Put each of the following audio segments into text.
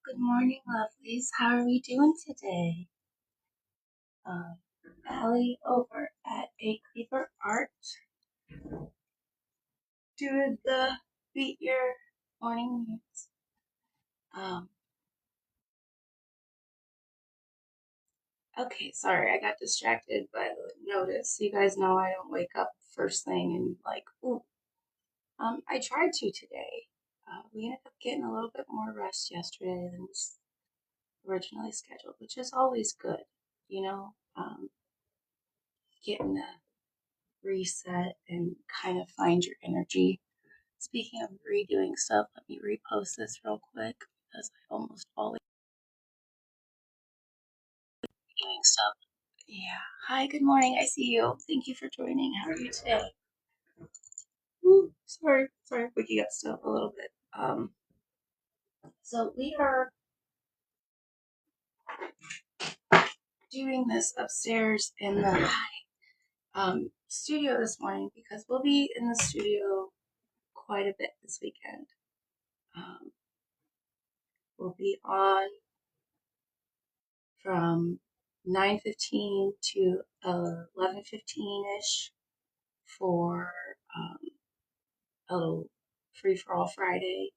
Good morning, lovelies. How are we doing today? Allie over at A Creeper Art doing the Meet Your Morning Muse. Um, okay, sorry, I got distracted by the notice. You guys know I don't wake up first thing and like, ooh. I tried to today. We ended up getting a little bit more rest yesterday than was originally scheduled, which is always good, you know. Getting a reset and kind of find your energy. Speaking of redoing stuff, let me repost this real quick because I almost always doing stuff. Yeah. Hi, good morning. I see you. Thank you for joining. How are you today? Ooh, sorry, waking up still a little bit. So we are doing this upstairs in the studio this morning because we'll be in the studio quite a bit this weekend. Um, we'll be on from 9:15 to 11:15 ish for a little free for all Friday.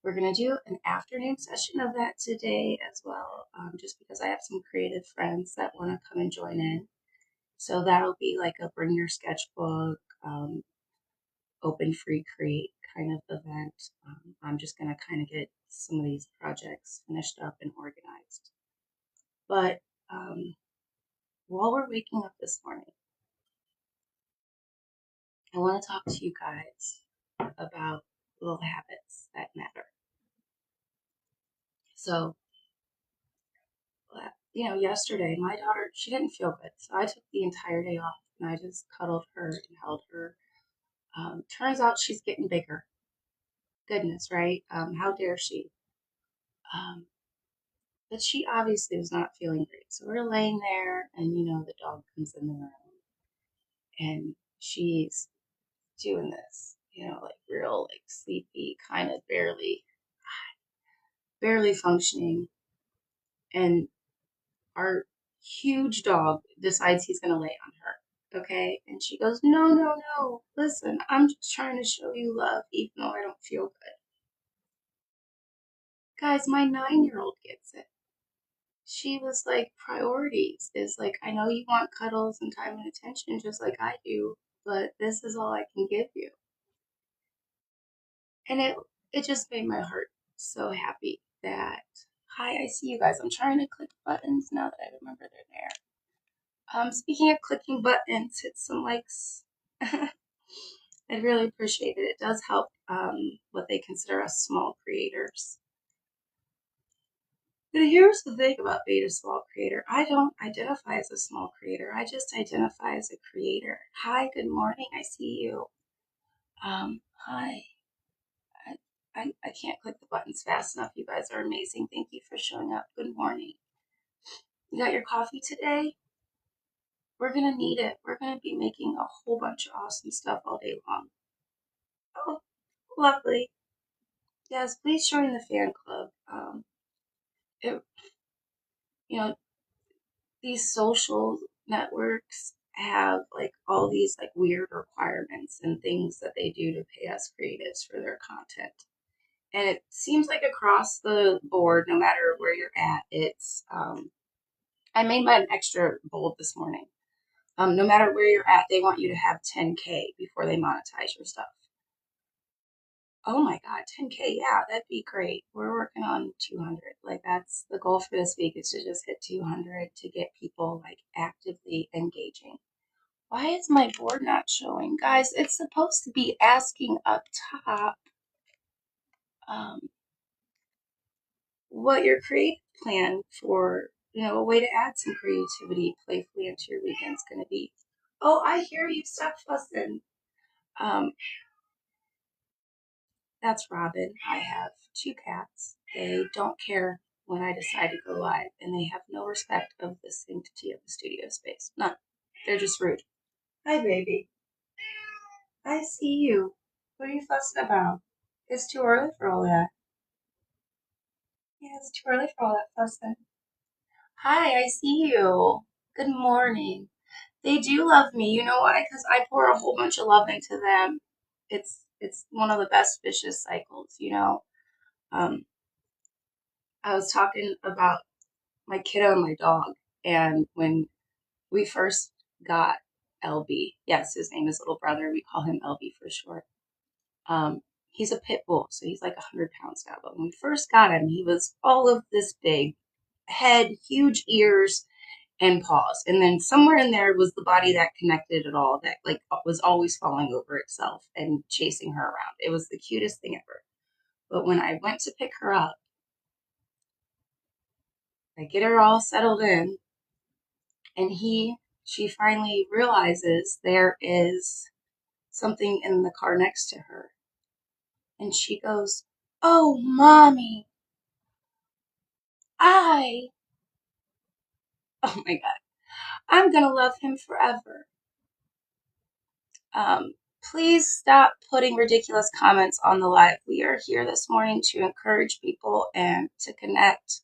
We're going to do an afternoon session of that today as well, just because I have some creative friends that want to come and join in. So that'll be like a bring your sketchbook, open free create kind of event. I'm just going to kind of get some of these projects finished up and organized. But while we're waking up this morning, I want to talk to you guys about little habits that matter. So, yesterday my daughter, she didn't feel good. So I took the entire day off and I just cuddled her and held her. Turns out she's getting bigger. Goodness, right? How dare she? Um, but she obviously was not feeling great. So we're laying there and, the dog comes in the room and she's doing this, like real, like sleepy, kind of barely functioning. And our huge dog decides he's going to lay on her. Okay. And she goes, no, no, no. Listen, I'm just trying to show you love, even though I don't feel good. Guys, my 9-year-old gets it. She was like, priorities is like, I know you want cuddles and time and attention just like I do, but this is all I can give you. And it just made my heart so happy that, hi, I see you guys. I'm trying to click buttons now that I remember they're there. Speaking of clicking buttons, hit some likes. I'd really appreciate it. It does help what they consider us small creators. But here's the thing about being a small creator. I don't identify as a small creator. I just identify as a creator. Hi, good morning. I see you. Hi. I can't click the buttons fast enough. You guys are amazing. Thank you for showing up. Good morning. You got your coffee today? We're going to need it. We're going to be making a whole bunch of awesome stuff all day long. Oh, lovely. Yes, please join the fan club. It, you know, these social networks have like all these like weird requirements and things that they do to pay us creatives for their content. And it seems like across the board, no matter where you're at, it's, I made mine extra bold this morning. No matter where you're at, they want you to have 10K before they monetize your stuff. Oh my God, 10K. Yeah, that'd be great. We're working on 200. Like that's the goal for this week is to just hit 200 to get people like actively engaging. Why is my board not showing? Guys, it's supposed to be asking up top um, what your creative plan for, a way to add some creativity playfully into your weekend's going to be. Oh, I hear you. Stop fussing. Um, That's Robin. I have 2 cats. They don't care when I decide to go live, and they have no respect of the sanctity of the studio space. None. They're just rude. Hi, baby. I see you. What are you fussing about? It's too early for all that. Yeah, it's too early for all that fussing. Hi, I see you. Good morning. They do love me. You know why? Because I pour a whole bunch of love into them. It's one of the best vicious cycles, you know. Um, I was talking about my kiddo and my dog, and when we first got LB, yes, his name is Little Brother. We call him LB for short. He's a pit bull, so he's like 100 pounds now. But when we first got him, he was all of this big head, huge ears, and paws. And then somewhere in there was the body that connected it all, that like was always falling over itself and chasing her around. It was the cutest thing ever. But when I went to pick her up, I get her all settled in, and she finally realizes there is something in the car next to her. And she goes, "Oh, mommy, I, oh my God, I'm gonna love him forever." Um, please stop putting ridiculous comments on the live. We are here this morning to encourage people and to connect.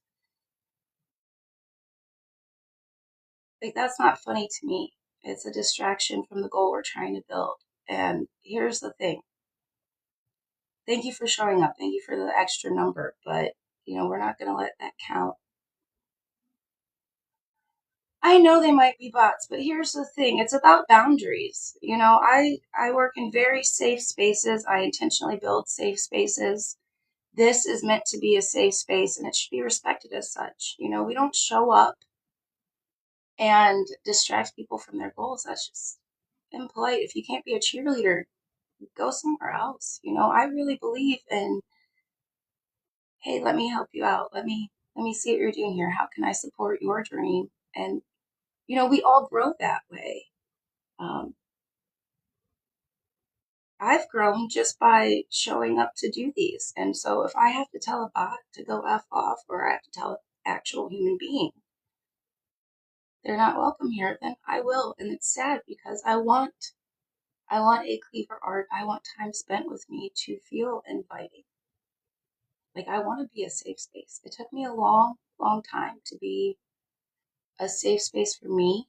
Like, that's not funny to me. It's a distraction from the goal we're trying to build. And here's the thing. Thank you for showing up. Thank you for the extra number, but we're not going to let that count. I know they might be bots, but here's the thing. It's about boundaries. I work in very safe spaces. I intentionally build safe spaces. This is meant to be a safe space and it should be respected as such. We don't show up and distract people from their goals. That's just impolite. If you can't be a cheerleader, go somewhere else. I really believe in, hey, let me help you out. Let me see what you're doing here. How can I support your dream? And we all grow that way. Um, I've grown just by showing up to do these. And so if I have to tell a bot to go F off, or I have to tell an actual human being they're not welcome here, then I will. And it's sad because I want a cleaver art. I want time spent with me to feel inviting. Like, I want to be a safe space. It took me a long, long time to be a safe space for me.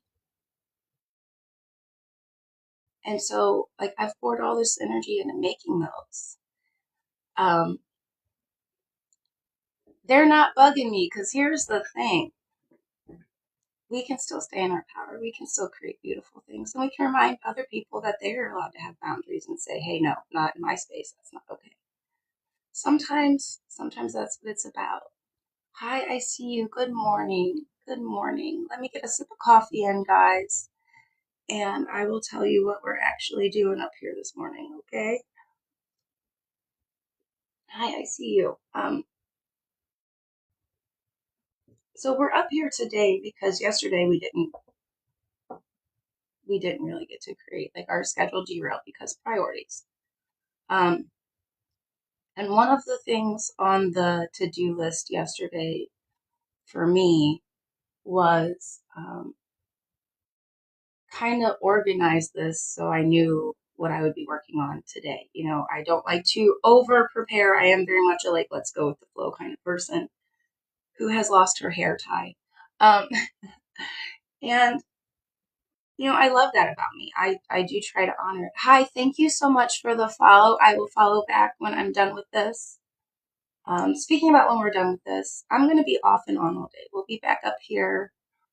And so, like, I've poured all this energy into making those. Um, they're not bugging me because here's the thing. We can still stay in our power. We can still create beautiful things. And we can remind other people that they're allowed to have boundaries and say, hey, no, not in my space. That's not okay. Sometimes that's what it's about. Hi, I see you. Good morning. Good morning. Let me get a sip of coffee in, guys, and I will tell you what we're actually doing up here this morning, okay? Hi, I see you. So we're up here today because yesterday we didn't really get to create, like, our schedule derailed because priorities. Um, and one of the things on the to-do list yesterday for me was kind of organize this so I knew what I would be working on today. I don't like to over prepare. I am very much a like, let's go with the flow kind of person who has lost her hair tie. Um, and, I love that about me. I do try to honor it. Hi, thank you so much for the follow. I will follow back when I'm done with this. Speaking about when we're done with this, I'm going to be off and on all day. We'll be back up here.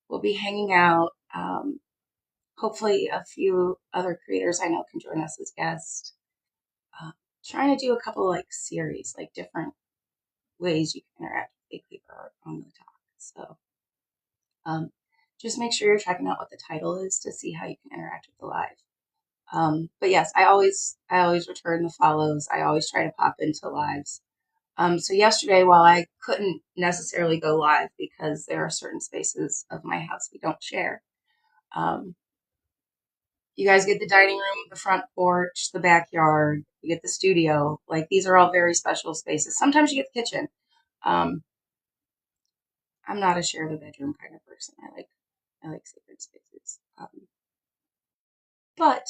We'll be hanging out. Hopefully a few other creators I know can join us as guests. Uh, Trying to do a couple like series, like different ways you can interact with a paper on the talk. So just make sure you're checking out what the title is to see how you can interact with the live. But yes, I always return the follows. I always try to pop into lives. So yesterday, while I couldn't necessarily go live because there are certain spaces of my house we don't share, you guys get the dining room, the front porch, the backyard, you get the studio. Like, these are all very special spaces. Sometimes you get the kitchen. Um, I'm not a share the bedroom kind of person. I like sacred spaces. But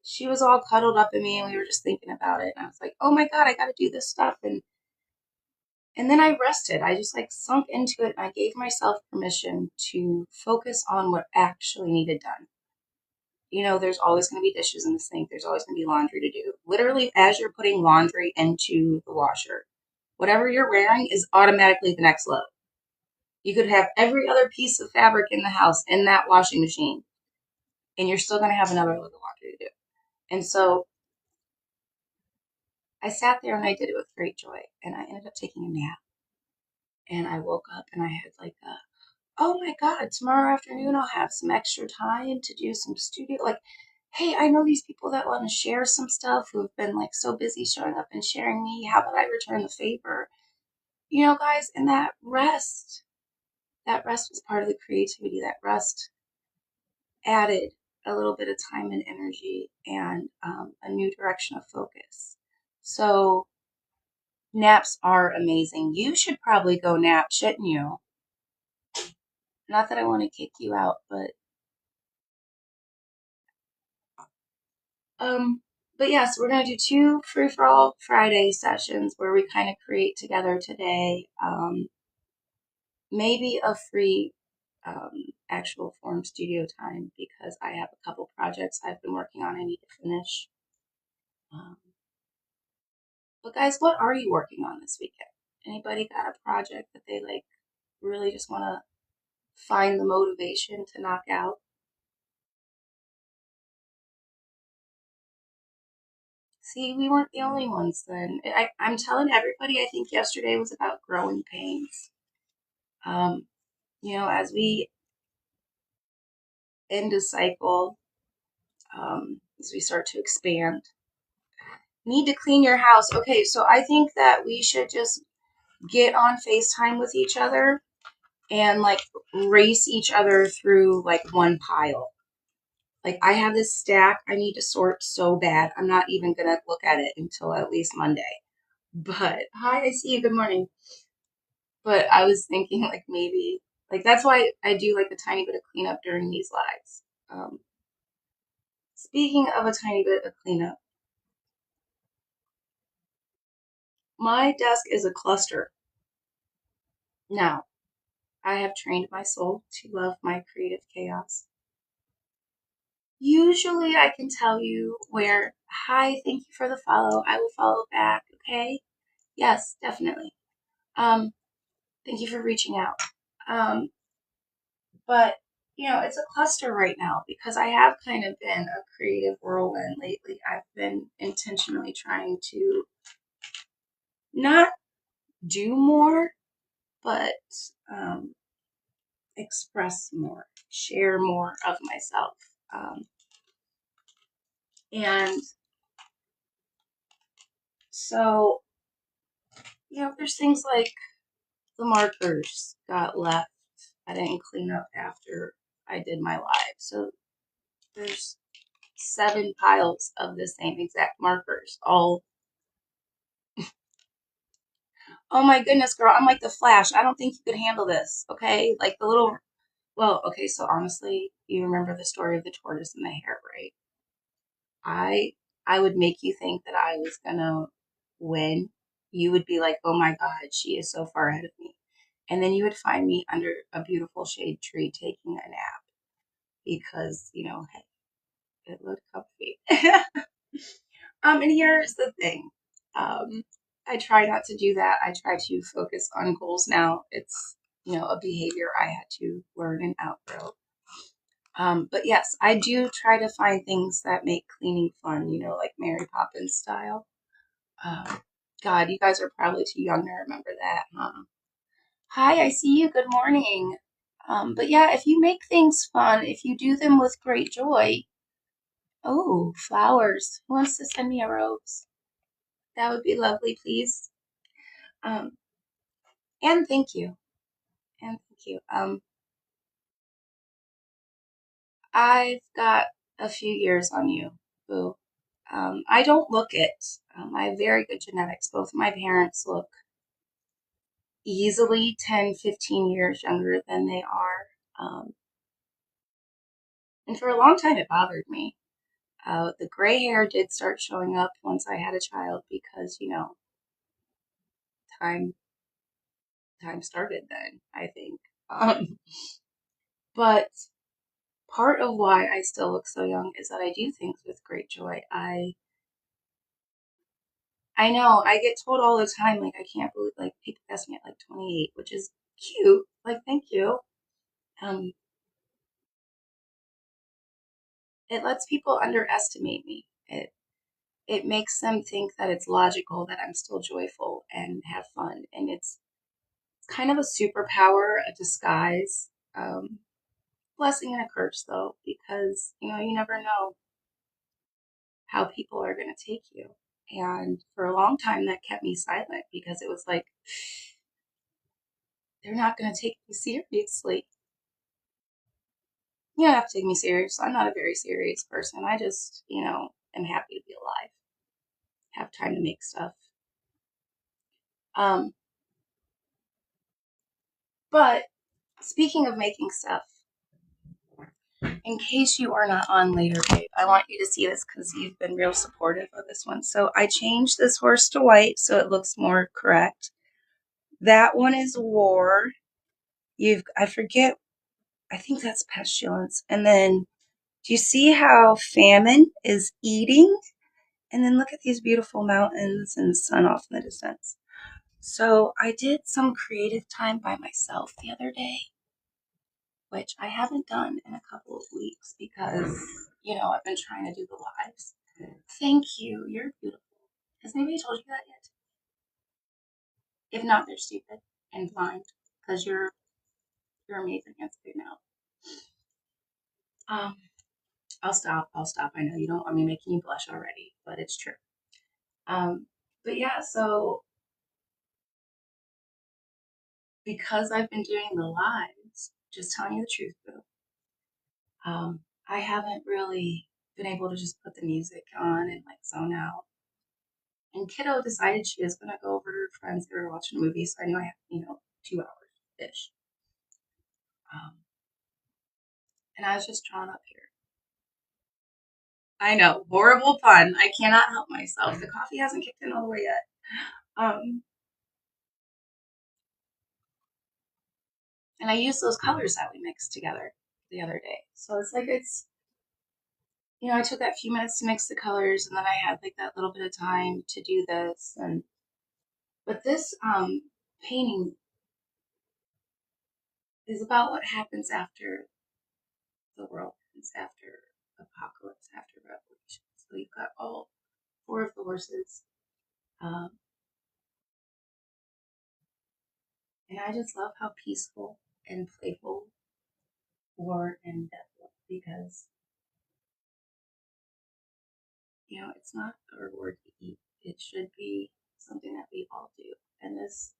she was all cuddled up in me and we were just thinking about it. And I was like, oh my God, I got to do this stuff. And And then I rested. I just like sunk into it and I gave myself permission to focus on what actually needed done. You know, there's always going to be dishes in the sink. There's always going to be laundry to do. Literally, as you're putting laundry into the washer, whatever you're wearing is automatically the next load. You could have every other piece of fabric in the house in that washing machine, and you're still going to have another load of laundry to do. And so I sat there and I did it with great joy. And I ended up taking a nap. And I woke up and I had like a, oh my God, tomorrow afternoon I'll have some extra time to do some studio. Like, hey, I know these people that want to share some stuff who have been like so busy showing up and sharing me. How about I return the favor? You know, guys, and that rest was part of the creativity. That rest added a little bit of time and energy and a new direction of focus. So naps are amazing. You should probably go nap, shouldn't you? Not that I want to kick you out, but Um, but yes, we're gonna do two free for all Friday sessions where we kind of create together today. Maybe a free actual form studio time because I have a couple projects I've been working on I need to finish. Um, but guys, what are you working on this weekend? Anybody got a project that they like really just want to find the motivation to knock out? See, we weren't the only ones then. I'm telling everybody, I think yesterday was about growing pains. Um, you know, as we end a cycle, as we start to expand, need to clean your house. Okay, so I think that we should just get on FaceTime with each other and like race each other through like one pile. Like I have this stack I need to sort so bad. I'm not even gonna look at it until at least Monday. But hi, I see you. Good morning. But I was thinking like maybe like that's why I do like a tiny bit of cleanup during these lives. Speaking of a tiny bit of cleanup, my desk is a cluster. Now, I have trained my soul to love my creative chaos. Usually I can tell you where, hi, thank you for the follow. I will follow back, okay? Yes, definitely. Um, Thank you for reaching out. Um, but you know, it's a cluster right now because I have kind of been a creative whirlwind lately. I've been intentionally trying to not do more, but um, express more, share more of myself. Um, and so, you know, there's things like the markers got left. I didn't clean up after I did my live. So there's 7 piles of the same exact markers. All, oh my goodness, girl, I'm like the Flash. I don't think you could handle this, okay? Like the little, well, okay, so honestly, you remember the story of the tortoise and the hare, right? I I would make you think that I was gonna win. You would be like, "Oh my God, she is so far ahead of me," and then you would find me under a beautiful shade tree taking a nap because you know, hey, it looked comfy. And here's the thing. Um, I try not to do that. I try to focus on goals now. It's you know a behavior I had to learn and outgrow. But yes, I do try to find things that make cleaning fun, you know, like Mary Poppins style. Um, God, you guys are probably too young to remember that, huh? Hi, I see you. Good morning. But yeah, if you make things fun, if you do them with great joy, oh, flowers. Who wants to send me a rose? That would be lovely, please. Um, and thank you. And thank you. I've got a few years on you, boo. I don't look it. I have very good genetics. Both of my parents look easily 10, 15 years younger than they are. Um, and for a long time, it bothered me. The gray hair did start showing up once I had a child because, you know, time. time started then, I think. But part of why I still look so young is that I do things with great joy. I know I get told all the time, like I can't believe like people ask me at like 28, which is cute. Like thank you. Um, it lets people underestimate me. It makes them think that it's logical that I'm still joyful and have fun, and it's kind of a superpower, a disguise. Blessing and a curse though, because you never know how people are going to take you. And for a long time, that kept me silent because it was like, they're not going to take me seriously. You don't have to take me serious. I'm not a very serious person. I just, am happy to be alive, have time to make stuff. Um, but speaking of making stuff, in case you are not on later, babe, I want you to see this because you've been real supportive of this one. So I changed this horse to white so it looks more correct. That one is war. I forget, I think that's pestilence. And then, do you see how famine is eating? And then look at these beautiful mountains and sun off in the distance. So I did some creative time by myself the other day, which I haven't done in a couple of weeks because, I've been trying to do the lives. Thank you. You're beautiful. Has anybody told you that yet? If not, they're stupid and blind because you're amazing. That's good now. Um, I'll stop. I'll stop. I know you don't want me making you blush already, but it's true. But yeah, so because I've been doing the lives, just telling you the truth, boo, I haven't really been able to just put the music on and like zone out. And kiddo decided she was gonna go over to her friends. They were watching a movie, so I knew I had, 2 hours ish. Um, and I was just drawn up here. I know, horrible pun. I cannot help myself. The coffee hasn't kicked in all the way yet. Um, and I used those colors that we mixed together the other day. So I took that few minutes to mix the colors, and then I had like that little bit of time to do this. But this painting is about what happens after the world ends, after apocalypse, after revolution. So you've got all 4 of the horses, um, and I just love how peaceful and playful war and death look because it's not a reward to eat. It should be something that we all do. And this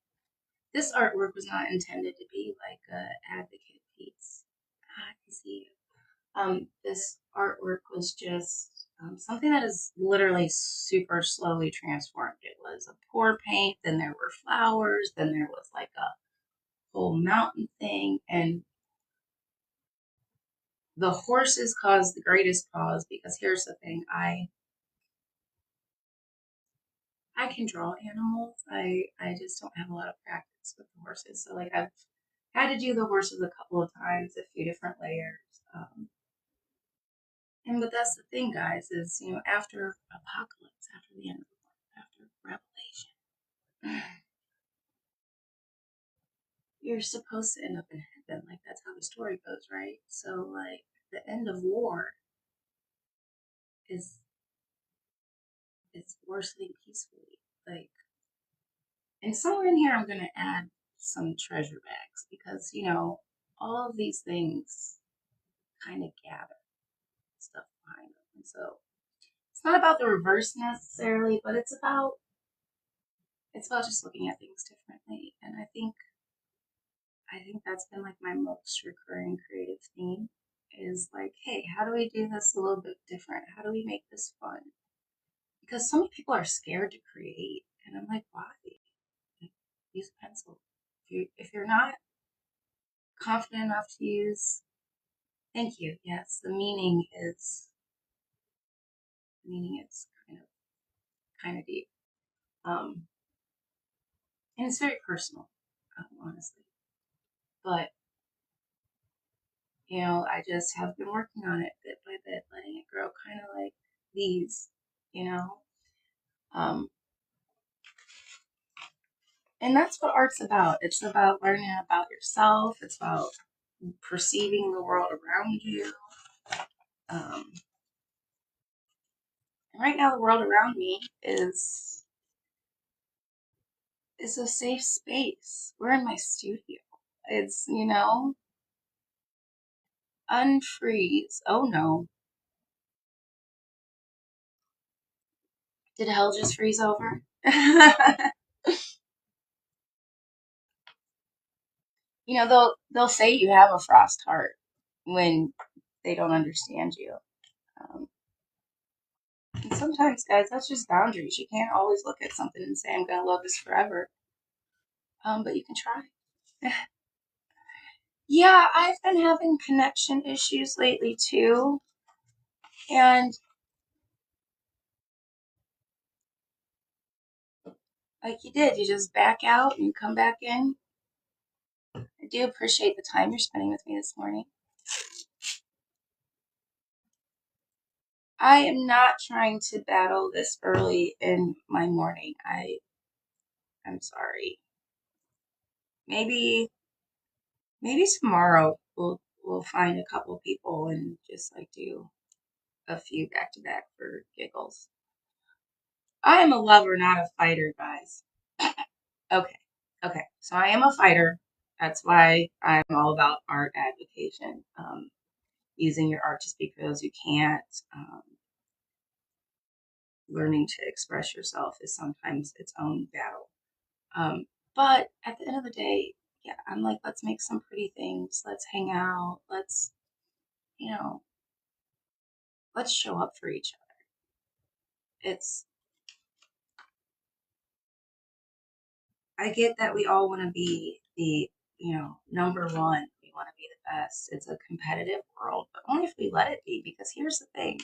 artwork was not intended to be like a advocate piece. I can see you. This artwork was just something that is literally super slowly transformed. It was a pour paint, then there were flowers, then there was like a whole mountain thing, and the horses caused the greatest pause because here's the thing: I can draw animals. I just don't have a lot of practice with the horses, so like I've had to do the horses a couple of times, a few different layers. But that's the thing, guys, is after apocalypse, after the end of the world, after revelation, you're supposed to end up in heaven. Like that's how the story goes, right? So like the end of war is war sleep peacefully. Like, and somewhere in here I'm gonna add some treasure bags because all of these things kind of gather stuff behind them. And so it's not about the reverse necessarily, but it's about just looking at things differently. And I think that's been like my most recurring creative theme is like, hey, how do we do this a little bit different? How do we make this fun? Because so many people are scared to create, and I'm like, why? Use a pencil. If you're not confident enough to use, thank you. Yes, the meaning is kind of deep, and it's very personal. honestly. But, I just have been working on it bit by bit, letting it grow kind of like these, you know? Um, and that's what art's about. It's about learning about yourself, it's about perceiving the world around you. Um, and right now, the world around me is a safe space. We're in my studio. It's, unfreeze. Oh no. Did hell just freeze over? They'll say you have a frost heart when they don't understand you. Um, and sometimes, guys, that's just boundaries. You can't always look at something and say, I'm going to love this forever. But you can try. Yeah, I've been having connection issues lately too. And like you did, you just back out and you come back in. I do appreciate the time you're spending with me this morning. I am not trying to battle this early in my morning. I'm sorry. Maybe tomorrow we'll find a couple people and just like do a few back to back for giggles. I am a lover, not a fighter, guys. Okay. Okay. So I am a fighter. That's why I'm all about art advocation. Using your art to speak for those who can't. Learning to express yourself is sometimes its own battle. But at the end of the day, yeah, I'm like, let's make some pretty things. Let's hang out. You know, let's show up for each other. I get that we all want to be number one. We want to be the best. It's a competitive world, but only if we let it be. Because here's the thing: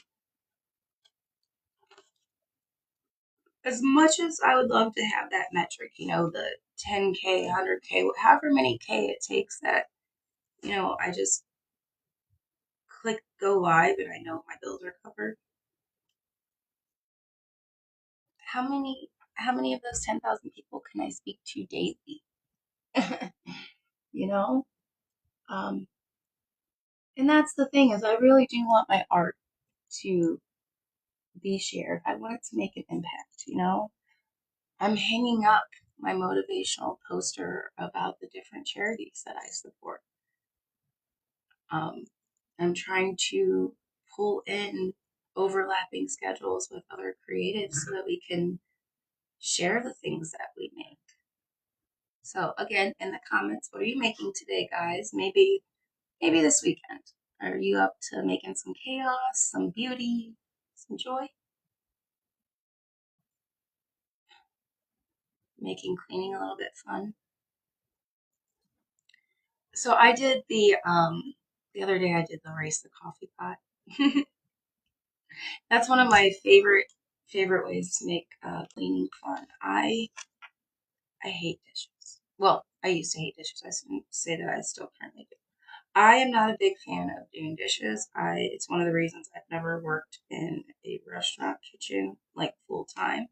as much as I would love to have that metric, the 10K, 100K, however many K it takes, that I just click go live and I know my bills are covered. How many of those 10,000 people can I speak to daily? you know? Um, and that's the thing, is I really do want my art to be shared. I want it to make an impact. I'm hanging up my motivational poster about the different charities that I support. I'm trying to pull in overlapping schedules with other creatives so that we can share the things that we make. So again, in the comments, what are you making today, guys? Maybe this weekend. Are you up to making some chaos, some beauty, some joy? Making cleaning a little bit fun? So I did the other day I did the Race the Coffee Pot. That's one of my favorite ways to make cleaning fun. I hate dishes. Well, I used to hate dishes. I shouldn't say that I still currently do. I am not a big fan of doing dishes. It's one of the reasons I've never worked in a restaurant kitchen like full time.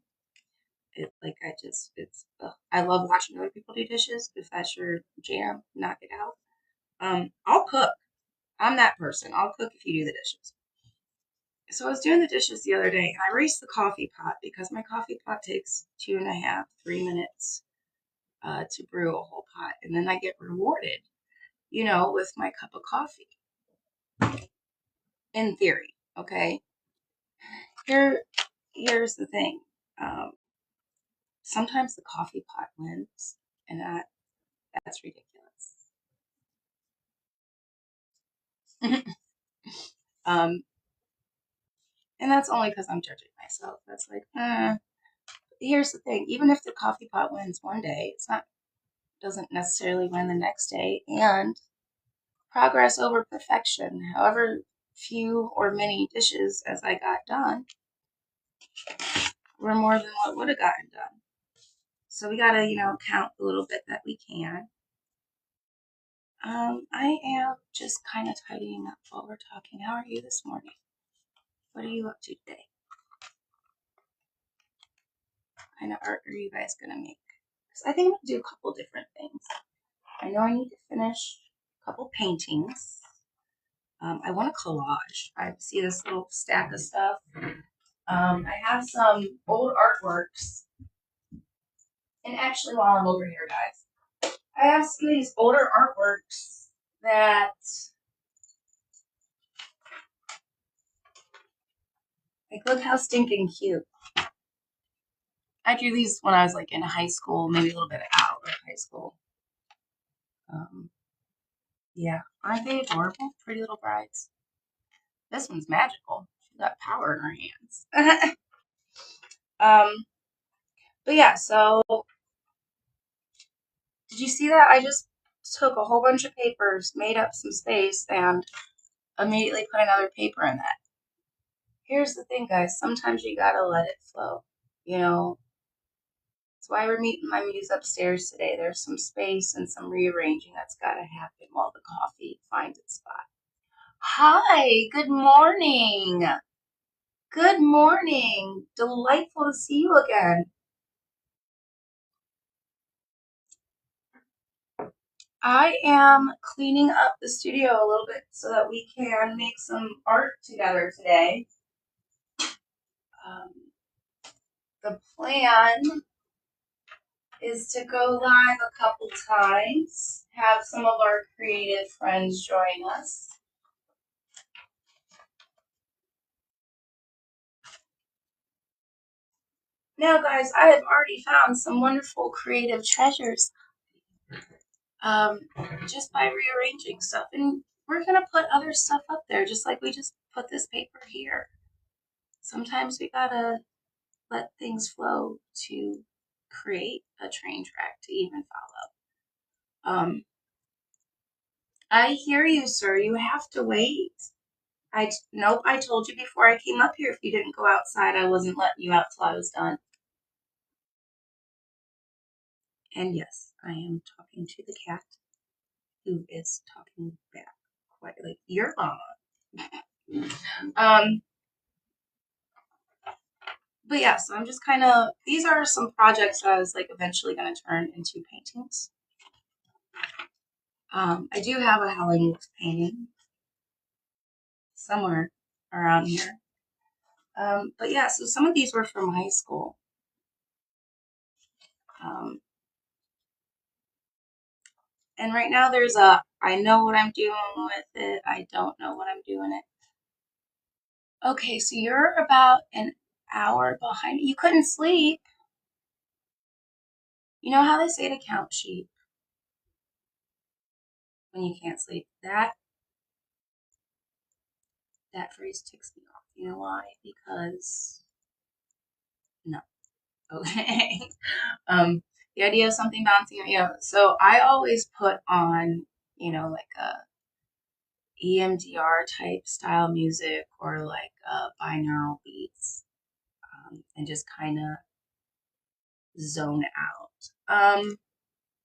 I love watching other people do dishes. If that's your jam, knock it out. I'll cook. I'm that person. I'll cook if you do the dishes. So I was doing the dishes the other day and I raced the coffee pot because my coffee pot takes 2.5, 3 minutes to brew a whole pot. And then I get rewarded, with my cup of coffee. In theory, okay? Here's the thing. Um, Sometimes the coffee pot wins, and that's ridiculous. um, and that's only because I'm judging myself. That's like, here's the thing. Even if the coffee pot wins one day, doesn't necessarily win the next day. And progress over perfection. However few or many dishes as I got done were more than what would have gotten done. So we gotta, count the little bit that we can. I am just kind of tidying up while we're talking. How are you this morning? What are you up to today? What kind of art are you guys gonna make? Because I think I'm gonna do a couple different things. I know I need to finish a couple paintings. I want a collage. I see this little stack of stuff. I have some old artworks. And actually, while I'm over here, guys, I have some of these older artworks that, like, look how stinking cute. I drew these when I was, like, in high school, maybe a little bit out of high school. Yeah, aren't they adorable? Pretty little brides. This one's magical. She's got power in her hands. But yeah, so did you see that? I just took a whole bunch of papers, made up some space, and immediately put another paper in that. Here's the thing, guys. Sometimes you gotta let it flow. That's why we're meeting my muse upstairs today. There's some space and some rearranging that's gotta happen while the coffee finds its spot. Hi, good morning. Good morning. Delightful to see you again. I am cleaning up the studio a little bit so that we can make some art together today. The plan is to go live a couple times, have some of our creative friends join us. Now, guys, I have already found some wonderful creative treasures just by rearranging stuff. And we're going to put other stuff up there, just like we just put this paper here. Sometimes we got to let things flow to create a train track to even follow. I hear you, sir. You have to wait. Nope, I told you before I came up here if you didn't go outside, I wasn't letting you out till I was done. And yes, I am talking to the cat, who is talking back quite like your mama. But yeah, so I'm just kind of, these are some projects that I was like eventually going to turn into paintings. I do have a Howling Wolf painting somewhere around here. But yeah, so some of these were from high school. And right now there's I know what I'm doing with it. I don't know what I'm doing it. Okay, so you're about an hour behind. You couldn't sleep. You know how they say to count sheep when you can't sleep? That phrase ticks me off. You know why? Because no. Okay. The idea of something bouncing, so I always put on, like a EMDR type style music or like binaural beats, and just kind of zone out.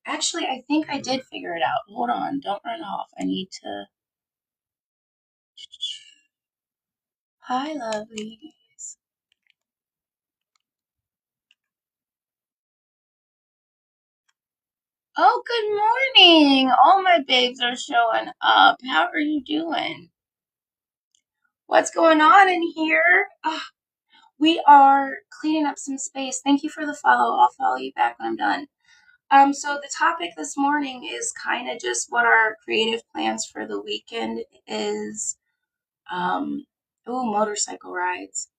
Actually, I think I did figure it out. Hold on, don't run off. I need to. Hi, lovelies. Oh, good morning. All my babes are showing up. How are you doing? What's going on in here? We are cleaning up some space. Thank you for the follow. I'll follow you back when I'm done. So the topic this morning is kind of just what our creative plans for the weekend is. Motorcycle rides.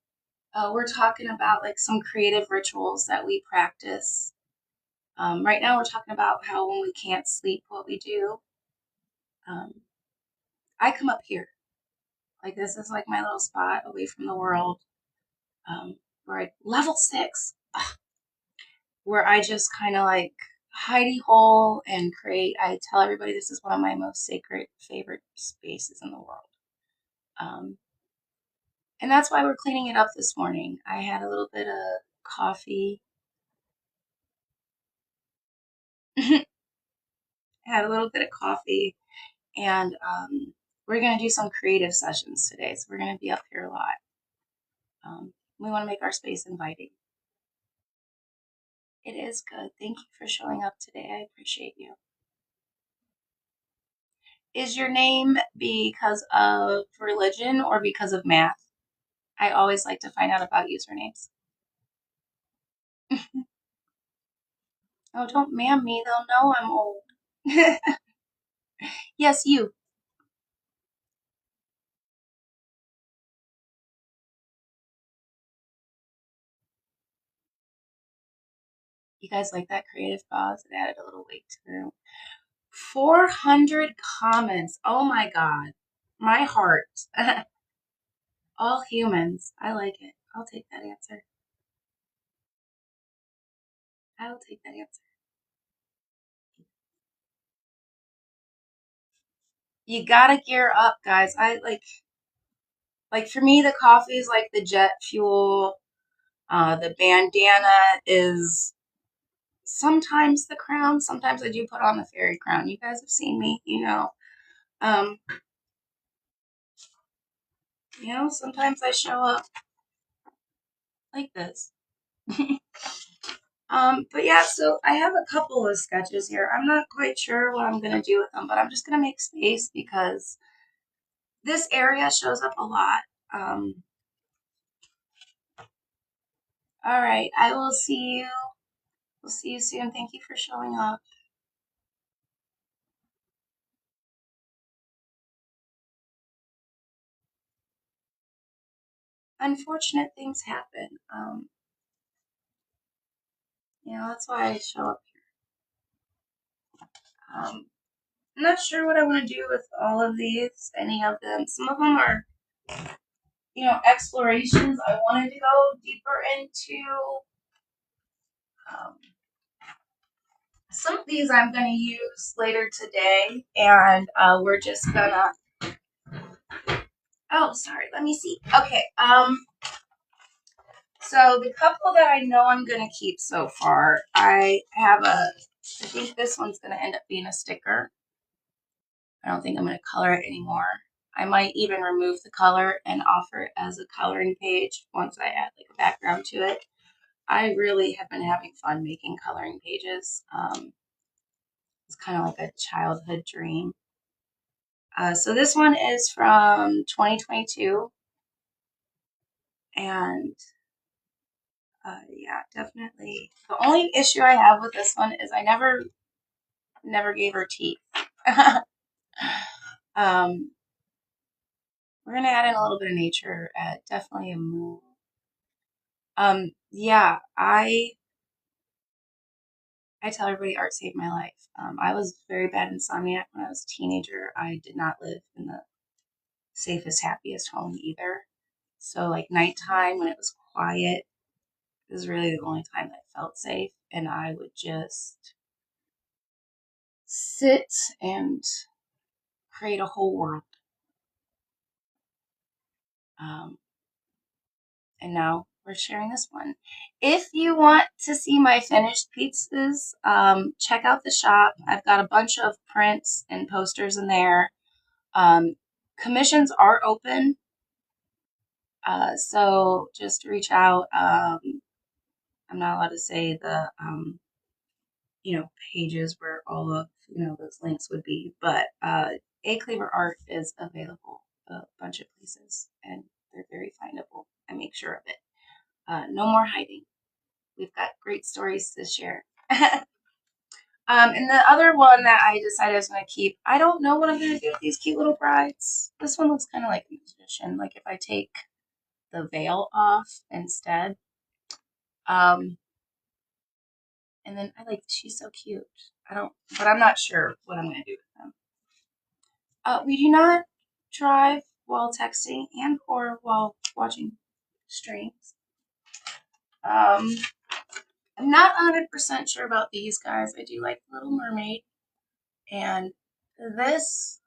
We're talking about like some creative rituals that we practice. Right now we're talking about how when we can't sleep, what we do. I come up here. Like this is like my little spot away from the world. Where level 6. Where I just kind of like hidey hole and create. I tell everybody this is one of my most sacred, favorite spaces in the world. And that's why we're cleaning it up this morning. I had a little bit of coffee I had a little bit of coffee, and we're going to do some creative sessions today. So we're going to be up here a lot. We want to make our space inviting. It is good. Thank you for showing up today. I appreciate you. Is your name because of religion or because of math? I always like to find out about usernames. Oh, don't ma'am me. They'll know I'm old. Yes, you. You guys like that creative pause? It added a little weight to the room. 400 comments. Oh my God. My heart. All humans. I like it. I'll take that answer. I'll take that answer. You gotta gear up, guys. I like for me the coffee is like the jet fuel. The bandana is sometimes the crown. Sometimes I do put on the fairy crown. You guys have seen me, you know. Um, sometimes I show up like this. But yeah, so I have a couple of sketches here. I'm not quite sure what I'm gonna do with them, but I'm just gonna make space because this area shows up a lot. Um, all right, I will see you. We'll see you soon. Thank you for showing up. Unfortunate things happen. That's why I show up here. I'm not sure what I want to do with all of these, any of them. Some of them are, explorations I wanted to go deeper into. Um, some of these I'm going to use later today, and we're just gonna. Oh, sorry. Let me see. Okay. So the couple that I know I'm going to keep so far, I think this one's going to end up being a sticker. I don't think I'm going to color it anymore. I might even remove the color and offer it as a coloring page once I add like a background to it. I really have been having fun making coloring pages. It's kind of like a childhood dream. So this one is from 2022. And yeah, definitely. The only issue I have with this one is I never gave her teeth. We're gonna add in a little bit of nature. Definitely a moon. Yeah, I tell everybody art saved my life. I was very bad insomniac when I was a teenager. I did not live in the safest, happiest home either. So like nighttime when it was quiet was really the only time that I felt safe, and I would just sit and create a whole world. Um, and now we're sharing this one. If you want to see my finished pieces, check out the shop. I've got a bunch of prints and posters in there. Commissions are open, so just reach out. I'm not allowed to say the pages where all of those links would be, but A Cleaver Art is available a bunch of places, and they're very findable. I make sure of it. No more hiding. We've got great stories to share. And the other one that I decided I was going to keep, I don't know what I'm going to do with these cute little brides. This one looks kind of like a musician. Like if I take the veil off instead. And then she's so cute. But I'm not sure what I'm going to do with them. We do not drive while texting and or while watching streams. I'm not 100% sure about these guys. I do like Little Mermaid. And this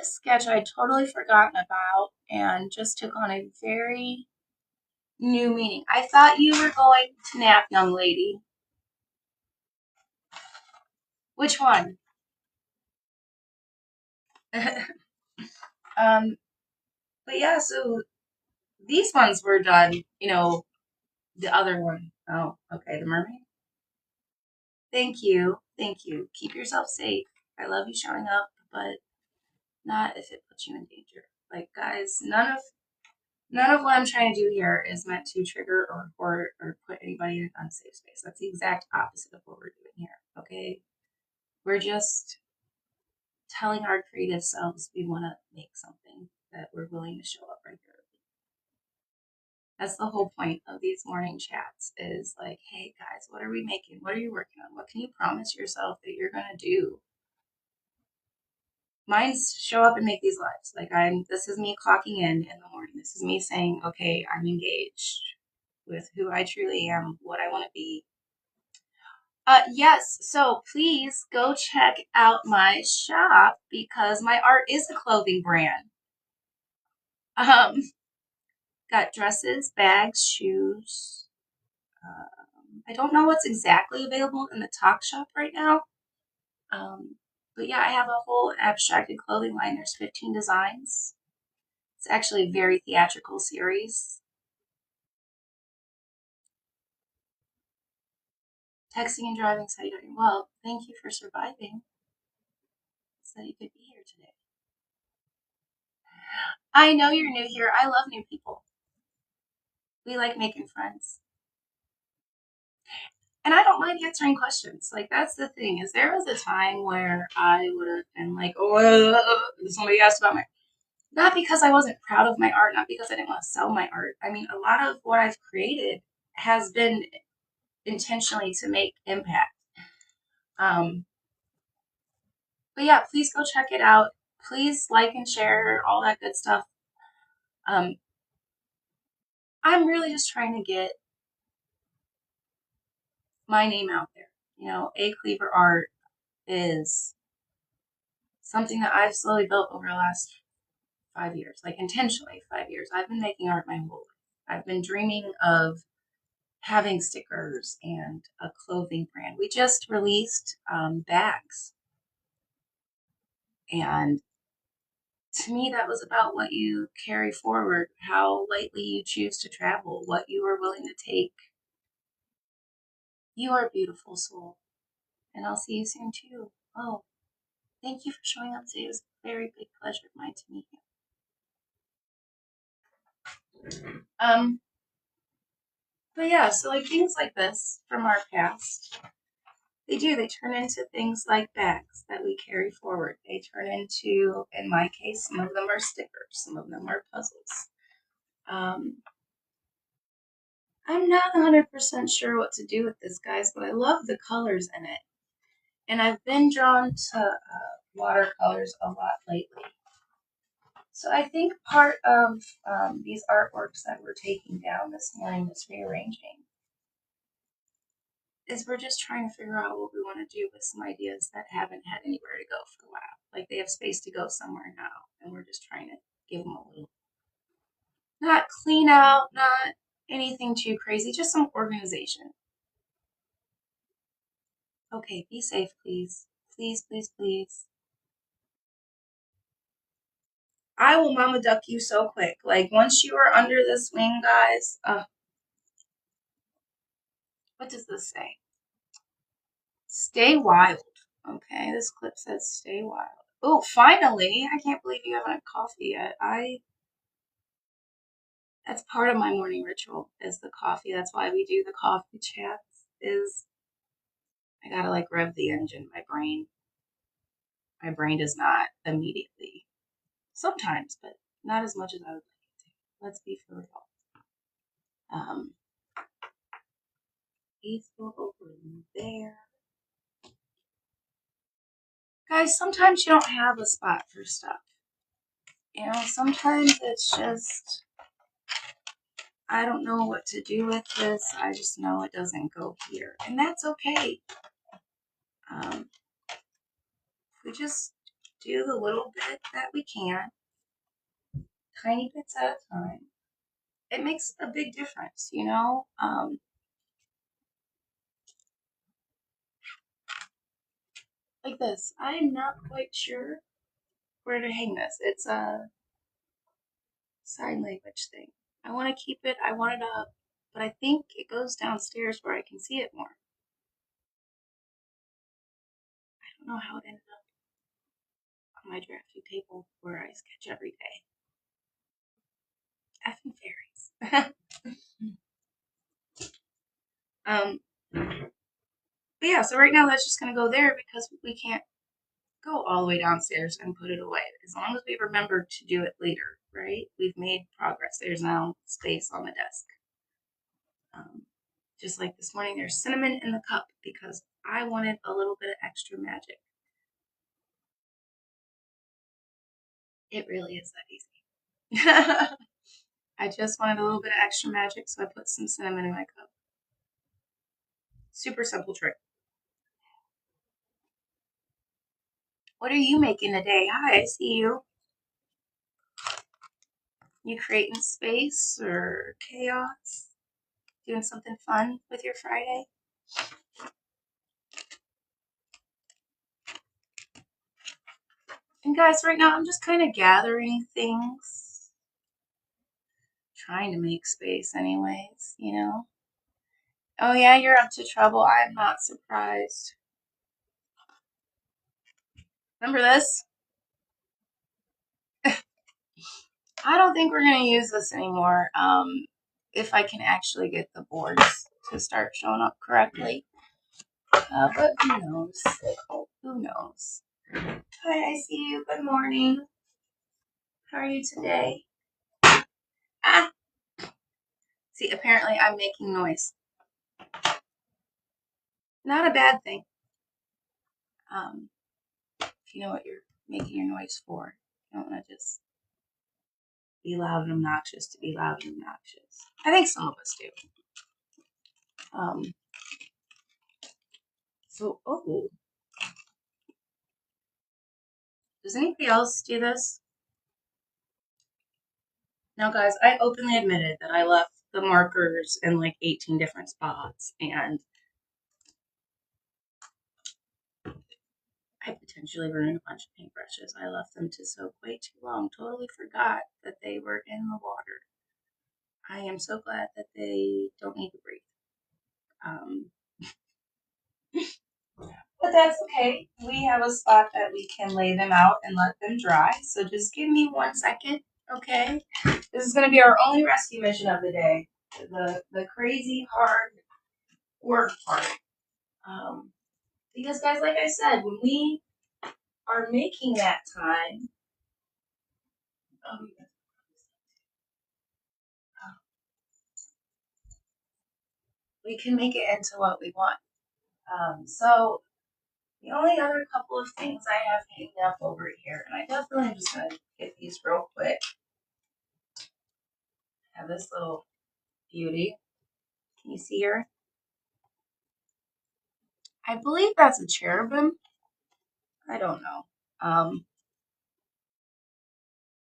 sketch I'd totally forgotten about and just took on a very new meaning. I thought you were going to nap, young lady. Which one? um, but yeah, so these ones were done, the other one. Oh, okay, the mermaid. Thank you. Thank you. Keep yourself safe. I love you showing up, but not if it puts you in danger. Like guys, none of what I'm trying to do here is meant to trigger or hurt or put anybody in an unsafe space. That's the exact opposite of what we're doing here. Okay? We're just telling our creative selves we want to make something that we're willing to show up regularly. That's the whole point of these morning chats is like, hey guys, what are we making? What are you working on? What can you promise yourself that you're going to do? Mine's show up and make these lives. Like this is me clocking in the morning. This is me saying, okay, I'm engaged with who I truly am, what I want to be. Yes, so please go check out my shop because my art is a clothing brand. Um, got dresses, bags, shoes. I don't know what's exactly available in the Talk Shop right now. But yeah, I have a whole abstracted clothing line. There's 15 designs. It's actually a very theatrical series. Texting and driving, so you're doing well. Thank you for surviving so you could be here today. I know you're new here. I love new people. We like making friends. And I don't mind answering questions. Like that's the thing is there was a time where I would have been like, oh, somebody asked about my, not because I wasn't proud of my art, not because I didn't want to sell my art. I mean, a lot of what I've created has been intentionally to make impact. Um, but yeah, please go check it out. Please like and share all that good stuff. Um, I'm really just trying to get my name out there. A Cleaver Art is something that I've slowly built over the last 5 years, like intentionally 5 years. I've been making art my whole life. I've been dreaming of having stickers and a clothing brand. We just released bags. And to me, that was about what you carry forward, how lightly you choose to travel, what you are willing to take. You are a beautiful soul. And I'll see you soon too. Oh, thank you for showing up today. It was a very big pleasure of mine to meet you. But yeah, so like things like this from our past, they turn into things like bags that we carry forward. They turn into, in my case, some of them are stickers, some of them are puzzles. I'm not 100% sure what to do with this, guys, but I love the colors in it. And I've been drawn to watercolors a lot lately. So I think part of these artworks that we're taking down this morning, this rearranging, is we're just trying to figure out what we want to do with some ideas that haven't had anywhere to go for a while. Like they have space to go somewhere now, and we're just trying to give them a little, not clean out, not anything too crazy, just some organization. Okay, be safe, please. Please, please, please. I will mama duck you so quick. Like once you are under this wing, guys, what does this say? Stay wild. Okay, this clip says stay wild. Oh, finally! I can't believe you haven't had coffee yet. That's part of my morning ritual is the coffee. That's why we do the coffee chats. Is I gotta like rev the engine. My brain does not immediately. Sometimes, but not as much as I would like it to. Let's be for real. Let's go over there. Guys, sometimes you don't have a spot for stuff. Sometimes it's just, I don't know what to do with this. I just know it doesn't go here. And that's okay. We just do the little bit that we can, tiny bits at a time. It makes a big difference, like this. I'm not quite sure where to hang this. It's a sign language thing. I want to keep it, I want it up, but I think it goes downstairs where I can see it more. I don't know how it ended up on my drafting table where I sketch every day. Effing fairies. But yeah, so right now that's just gonna go there because we can't go all the way downstairs and put it away. As long as we remember to do it later, right? We've made progress. There's now space on the desk. Just like this morning, there's cinnamon in the cup because I wanted a little bit of extra magic. It really is that easy. I just wanted a little bit of extra magic, so I put some cinnamon in my cup. Super simple trick. What are you making today? Hi, I see you. You creating space or chaos? Doing something fun with your Friday? And guys, right now I'm just kind of gathering things. Trying to make space anyways, you know? Oh yeah, you're up to trouble. I'm not surprised. Remember this? I don't think we're going to use this anymore. If I can actually get the boards to start showing up correctly. But who knows? Who knows? Hi, I see you. Good morning. How are you today? Ah! See, apparently I'm making noise. Not a bad thing. If you know what you're making your noise for. You don't want to just be loud and obnoxious to be loud and obnoxious. I think some of us do. Oh. Does anybody else do this? Now, guys, I openly admitted that I left the markers in like 18 different spots, and I potentially ruined a bunch of paintbrushes. I left them to soak way too long. Totally forgot that they were in the water. I am so glad that they don't need to breathe. But that's okay. We have a spot that we can lay them out and let them dry. So just give me 1 second, okay? This is going to be our only rescue mission of the day. The crazy hard work part. Because guys, like I said, when we are making that time, we can make it into what we want. So the only other couple of things I have hanging up over here, and I definitely am just going to get these real quick. I have this little beauty. Can you see her? I believe that's a cherubim. I don't know.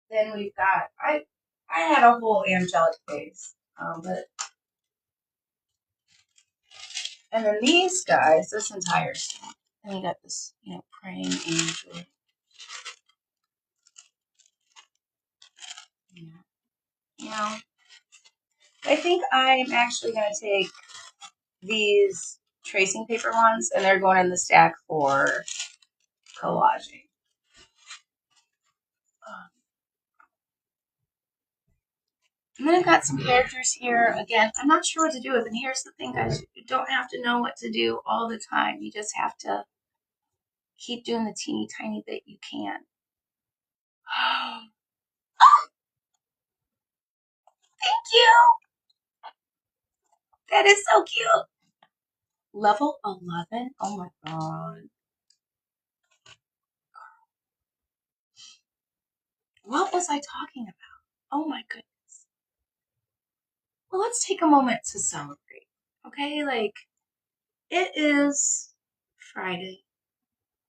Then we've got, I had a whole angelic face. And then these guys, this entire stuff. And we got this, praying angel. Yeah. I think I'm actually going to take these tracing paper ones, and they're going in the stack for collaging. And then I've got some characters here. Again, I'm not sure what to do with them. Here's the thing, guys. You don't have to know what to do all the time. You just have to keep doing the teeny tiny bit you can. Thank you! That is so cute. Level 11? Oh my god. What was I talking about? Oh my goodness. Well, let's take a moment to celebrate. Okay? Like, it is Friday.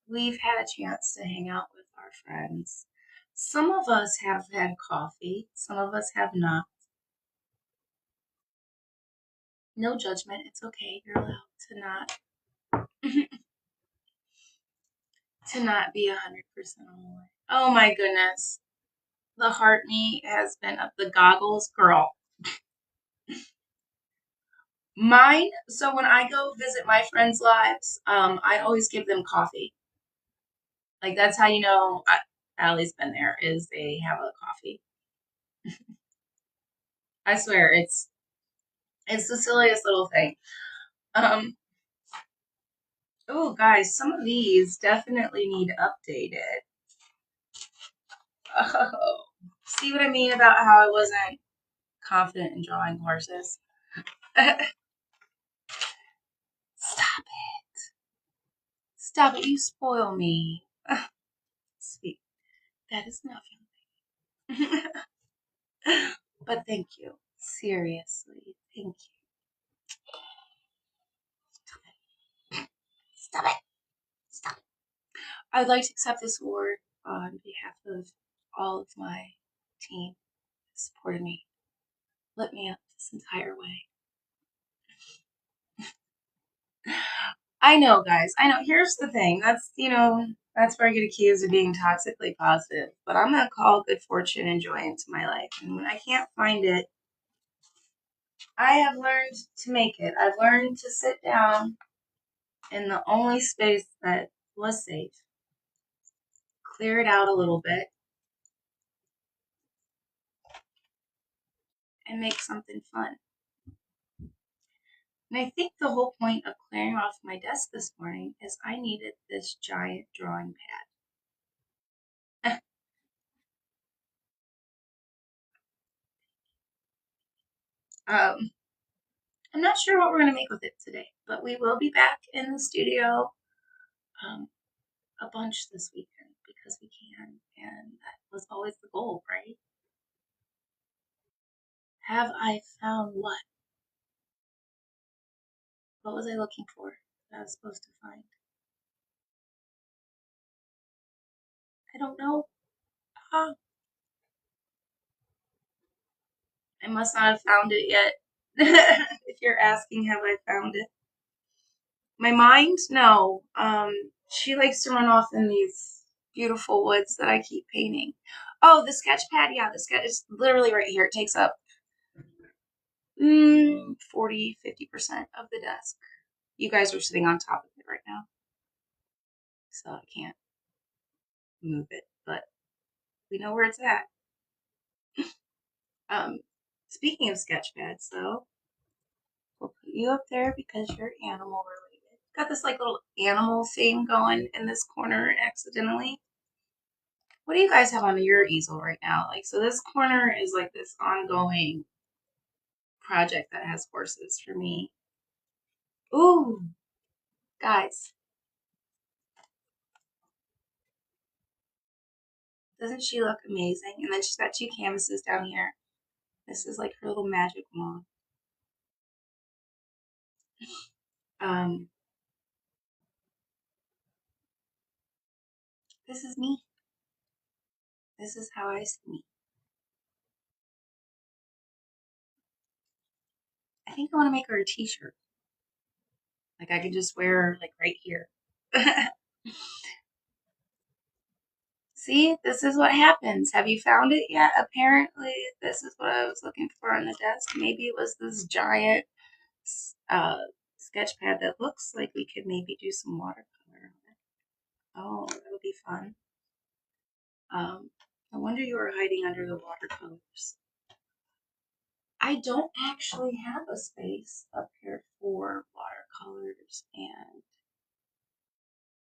We've had a chance to hang out with our friends. Some of us have had coffee. Some of us have not. No judgment. It's okay. You're allowed to not. to not be 100% on the way. Oh my goodness. The heart me has been up the goggles, girl. Mine, so when I go visit my friends' lives, I always give them coffee. Like that's how you know Allie's been there, is they have a coffee. I swear, it's the silliest little thing. Um, oh guys, some of these definitely need updated. Oh, see what I mean about how I wasn't confident in drawing horses? Stop it. Stop it, you spoil me. Sweet. That is nothing. But thank you. Seriously, thank you. Stop it. Stop it. I would like to accept this award on behalf of all of my team that supported me, lit me up this entire way. I know, guys. I know. Here's the thing. That's where I get accused of being toxically positive. But I'm going to call good fortune and joy into my life. And when I can't find it, I have learned to make it. I've learned to sit down in the only space that was safe, clear it out a little bit, and make something fun. And I think the whole point of clearing off my desk this morning is I needed this giant drawing pad. I'm not sure what we're going to make with it today, but we will be back in the studio a bunch this weekend because we can, and that was always the goal, right? Have I found what? What was I looking for that I was supposed to find? I don't know. Ah, I must not have found it yet. If you're asking, have I found it? My mind? No. She likes to run off in these beautiful woods that I keep painting. Oh, the sketch pad. Yeah, the sketch is literally right here. It takes up 40, 50% of the desk. You guys are sitting on top of it right now, so I can't move it, but we know where it's at. Um, Speaking of sketch pads, though, we'll put you up there because you're animal related. Got this like little animal thing going in this corner accidentally. What do you guys have on your easel right now? Like, so this corner is like this ongoing project that has horses for me. Ooh, guys, doesn't she look amazing? And then she's got two canvases down here. This is like her little magic wand. Um, this is me. This is how I see me. I think I want to make her a t-shirt. Like I could just wear her like right here. See, this is what happens. Have you found it yet? Apparently, this is what I was looking for on the desk. Maybe it was this giant uh, sketch pad that looks like we could maybe do some watercolor on it. Oh, that would be fun. No wonder you were hiding under the watercolors. I don't actually have a space up here for watercolors and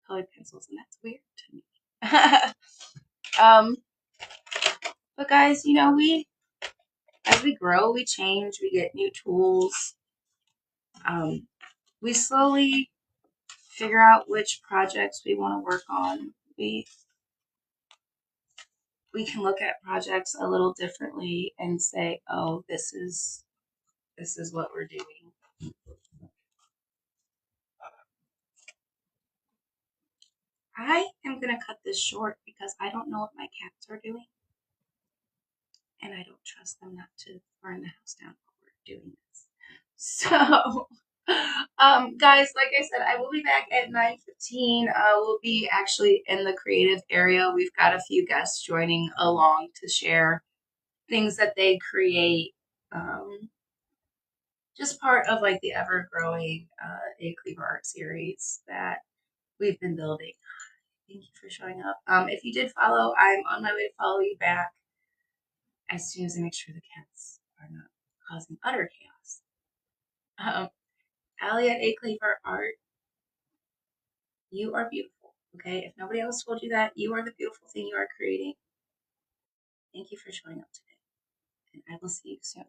colored pencils, and that's weird to me. um, but guys, as we grow, we change, we get new tools. We slowly figure out which projects we want to work on. We can look at projects a little differently and say, oh, this is what we're doing. I am going to cut this short because I don't know what my cats are doing. And I don't trust them not to burn the house down while we're doing this. So Guys, like I said, I will be back at 9:15. We'll be actually in the creative area. We've got a few guests joining along to share things that they create. Um, just part of like the ever growing A Cleaver Art series that we've been building. Thank you for showing up. If you did follow, I'm on my way to follow you back as soon as I make sure the cats are not causing utter chaos. Allie at A Cleaver Art, you are beautiful. Okay, if nobody else told you that, you are the beautiful thing you are creating. Thank you for showing up today, and I will see you soon.